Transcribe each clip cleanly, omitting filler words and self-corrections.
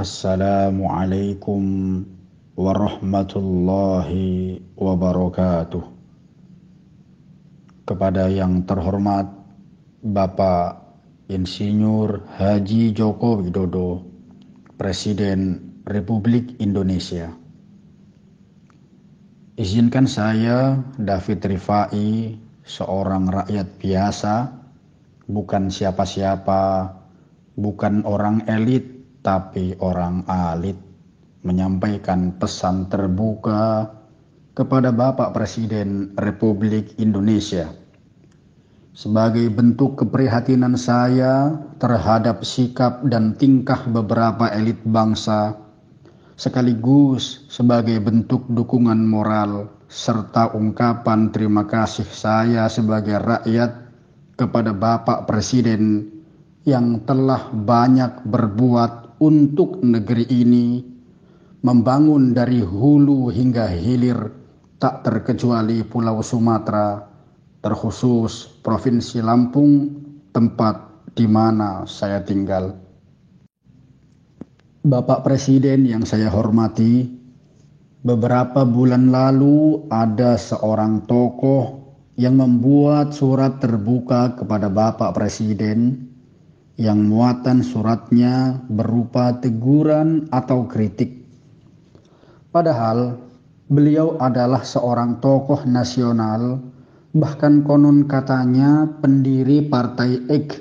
Assalamualaikum warahmatullahi wabarakatuh. Kepada yang terhormat Bapak Insinyur Haji Joko Widodo, Presiden Republik Indonesia. Izinkan saya, David Rifai, seorang rakyat biasa, bukan siapa-siapa, bukan orang elit, tapi orang alit, menyampaikan pesan terbuka kepada Bapak Presiden Republik Indonesia sebagai bentuk keprihatinan saya terhadap sikap dan tingkah beberapa elit bangsa, sekaligus sebagai bentuk dukungan moral serta ungkapan terima kasih saya sebagai rakyat kepada Bapak Presiden yang telah banyak berbuat untuk negeri ini, membangun dari hulu hingga hilir, tak terkecuali Pulau Sumatera, terkhusus Provinsi Lampung, tempat di mana saya tinggal. Bapak Presiden yang saya hormati, beberapa bulan lalu ada seorang tokoh yang membuat surat terbuka kepada Bapak Presiden, yang muatan suratnya berupa teguran atau kritik. Padahal beliau adalah seorang tokoh nasional, bahkan konon katanya pendiri Partai X,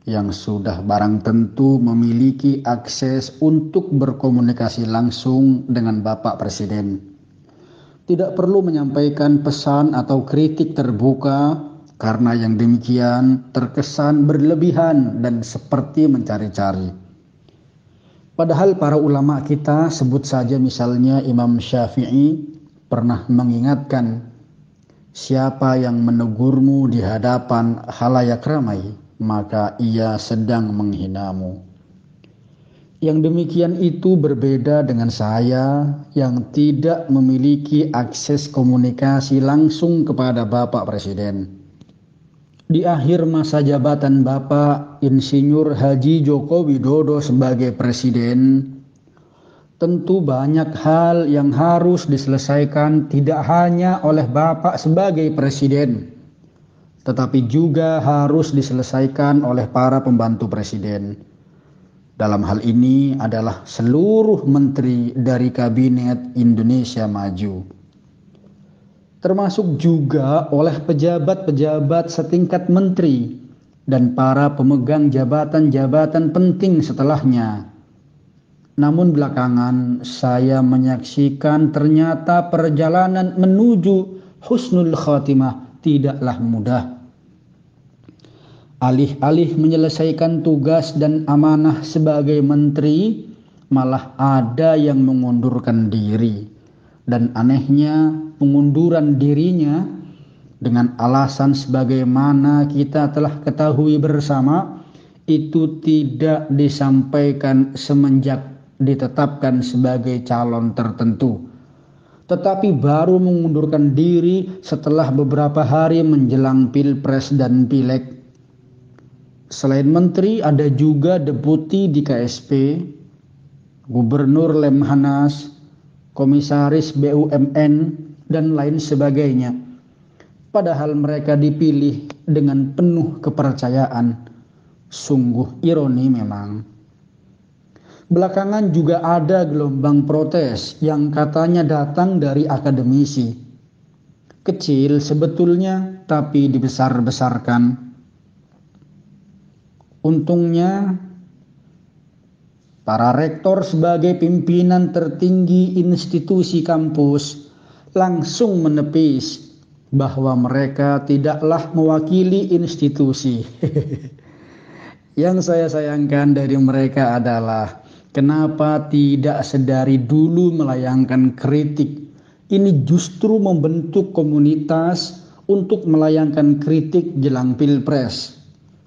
yang sudah barang tentu memiliki akses untuk berkomunikasi langsung dengan Bapak Presiden. Tidak perlu menyampaikan pesan atau kritik terbuka, karena yang demikian terkesan berlebihan dan seperti mencari-cari. Padahal para ulama kita, sebut saja misalnya Imam Syafi'i, pernah mengingatkan, siapa yang menegurmu di hadapan khalayak ramai, maka ia sedang menghinamu. Yang demikian itu berbeda dengan saya yang tidak memiliki akses komunikasi langsung kepada Bapak Presiden. Di akhir masa jabatan Bapak Insinyur Haji Joko Widodo sebagai Presiden, tentu banyak hal yang harus diselesaikan tidak hanya oleh Bapak sebagai Presiden, tetapi juga harus diselesaikan oleh para pembantu Presiden. Dalam hal ini adalah seluruh menteri dari Kabinet Indonesia Maju, termasuk juga oleh pejabat-pejabat setingkat menteri dan para pemegang jabatan-jabatan penting setelahnya. Namun belakangan saya menyaksikan ternyata perjalanan menuju husnul khatimah tidaklah mudah. Alih-alih menyelesaikan tugas dan amanah sebagai menteri, malah ada yang mengundurkan diri. Dan anehnya pengunduran dirinya dengan alasan sebagaimana kita telah ketahui bersama, itu tidak disampaikan semenjak ditetapkan sebagai calon tertentu, tetapi baru mengundurkan diri setelah beberapa hari menjelang Pilpres dan Pileg. Selain menteri ada juga deputi di KSP, gubernur Lemhanas, komisaris BUMN, dan lain sebagainya. Padahal mereka dipilih dengan penuh kepercayaan. Sungguh ironi memang. Belakangan juga ada gelombang protes yang katanya datang dari akademisi. Kecil sebetulnya, tapi dibesar-besarkan. Untungnya para rektor sebagai pimpinan tertinggi institusi kampus langsung menepis bahwa mereka tidaklah mewakili institusi. Yang saya sayangkan dari mereka adalah kenapa tidak sedari dulu melayangkan kritik. Ini justru membentuk komunitas untuk melayangkan kritik jelang Pilpres.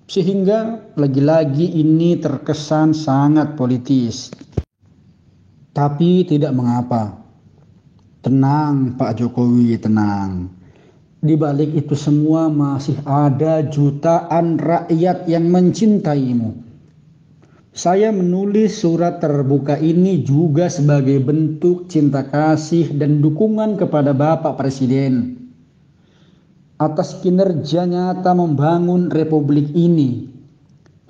Sehingga lagi-lagi ini terkesan sangat politis. Tapi tidak mengapa. Tenang Pak Jokowi, tenang. Di balik itu semua masih ada jutaan rakyat yang mencintaimu. Saya menulis surat terbuka ini juga sebagai bentuk cinta kasih dan dukungan kepada Bapak Presiden atas kinerja nyata membangun Republik ini.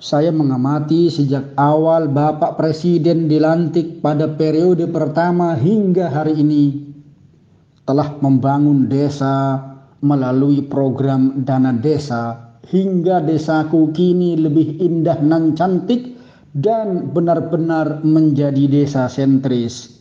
Saya mengamati sejak awal Bapak Presiden dilantik pada periode pertama hingga hari ini telah membangun desa melalui program dana desa hingga desaku kini lebih indah nan cantik dan benar-benar menjadi desa sentris.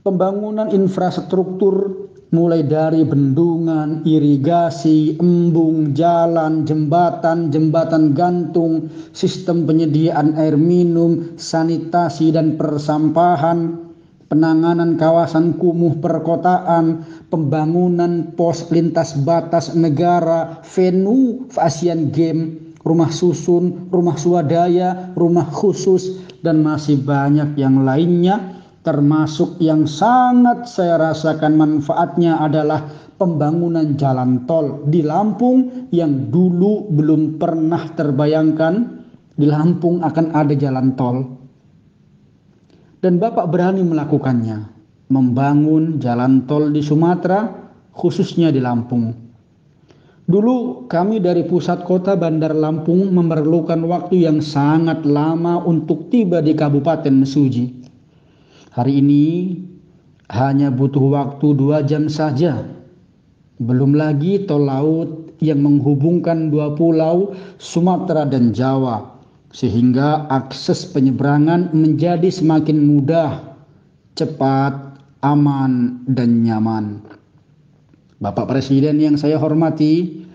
Pembangunan infrastruktur mulai dari bendungan, irigasi, embung, jalan, jembatan gantung, sistem penyediaan air minum, sanitasi dan persampahan, penanganan kawasan kumuh perkotaan, pembangunan pos lintas batas negara, venue Asian Games, rumah susun, rumah swadaya, rumah khusus, dan masih banyak yang lainnya, termasuk yang sangat saya rasakan manfaatnya adalah pembangunan jalan tol di Lampung yang dulu belum pernah terbayangkan di Lampung akan ada jalan tol. Dan Bapak berani melakukannya, membangun jalan tol di Sumatera, khususnya di Lampung. Dulu kami dari pusat kota Bandar Lampung memerlukan waktu yang sangat lama untuk tiba di Kabupaten Mesuji. Hari ini hanya butuh waktu 2 jam saja. Belum lagi tol laut yang menghubungkan 2 pulau Sumatera dan Jawa, sehingga akses penyeberangan menjadi semakin mudah, cepat, aman, dan nyaman. Bapak Presiden yang saya hormati,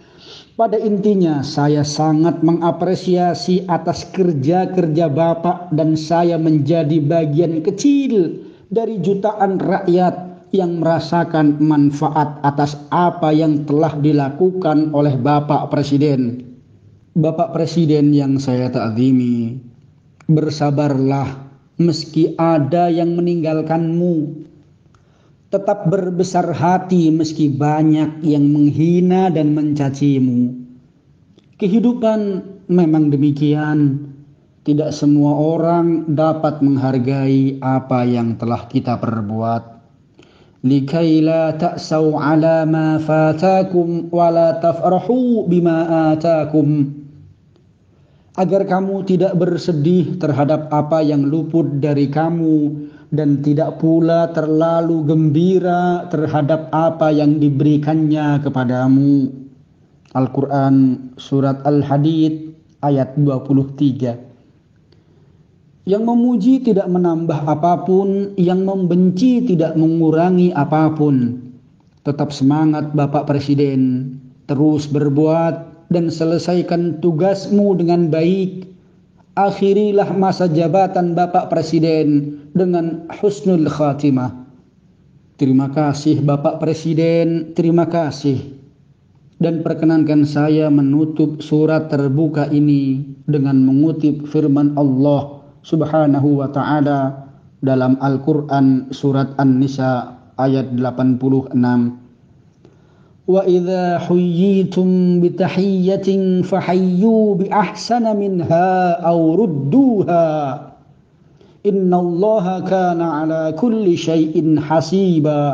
pada intinya saya sangat mengapresiasi atas kerja-kerja Bapak dan saya menjadi bagian kecil dari jutaan rakyat yang merasakan manfaat atas apa yang telah dilakukan oleh Bapak Presiden. Bapak Presiden yang saya ta'zimi, bersabarlah meski ada yang meninggalkanmu. Tetap berbesar hati meski banyak yang menghina dan mencacimu. Kehidupan memang demikian. Tidak semua orang dapat menghargai apa yang telah kita perbuat. Likai la ta'saw ala ma fatakum wa la tafrahu bima atakum. Agar kamu tidak bersedih terhadap apa yang luput dari kamu dan tidak pula terlalu gembira terhadap apa yang diberikannya kepadamu. Al-Quran Surat Al-Hadid ayat 23. Yang memuji tidak menambah apapun, yang membenci tidak mengurangi apapun. Tetap semangat Bapak Presiden, terus berbuat dan selesaikan tugasmu dengan baik. Akhirilah masa jabatan Bapak Presiden dengan husnul khatimah. Terima kasih Bapak Presiden, terima kasih. Dan perkenankan saya menutup surat terbuka ini dengan mengutip firman Allah Subhanahu wa ta'ala dalam Al-Quran surat An-Nisa ayat 86. وَإِذَا حُيِّيتُمْ بِتَحِيَّةٍ فَحَيُّوا بِأَحْسَنَ مِنْهَا أَوْ رُدُّوهَا إِنَّ اللَّهَ كَانَ عَلَى كُلِّ شَيْءٍ حَسِيبًا.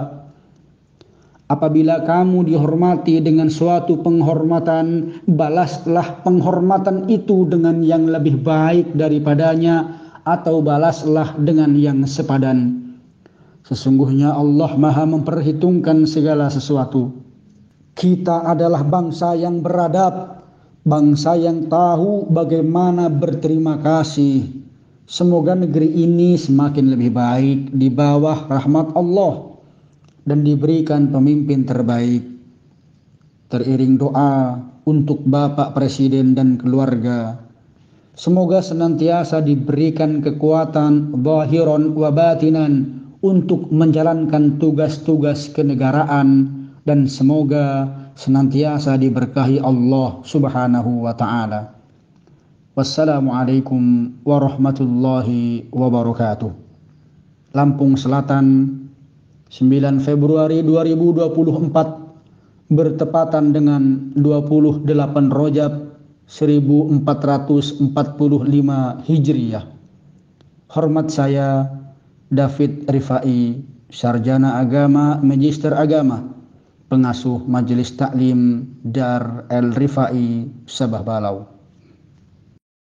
Apabila kamu dihormati dengan suatu penghormatan, balaslah penghormatan itu dengan yang lebih baik daripadanya, atau balaslah dengan yang sepadan. Sesungguhnya Allah Maha memperhitungkan segala sesuatu. Kita adalah bangsa yang beradab, bangsa yang tahu bagaimana berterima kasih. Semoga negeri ini semakin lebih baik di bawah rahmat Allah dan diberikan pemimpin terbaik. Teriring doa untuk Bapak Presiden dan keluarga. Semoga senantiasa diberikan kekuatan zahiran wa batinan untuk menjalankan tugas-tugas kenegaraan, dan semoga senantiasa diberkahi Allah Subhanahu wa ta'ala. Wassalamualaikum warahmatullahi wabarakatuh. Lampung Selatan, 9 Februari 2024, bertepatan dengan 28 Rajab 1445 Hijriah. Hormat saya David Rifai, Sarjana Agama, Magister Agama, Pengasuh Majelis Taklim Dar El Rifai, Sabah Balau.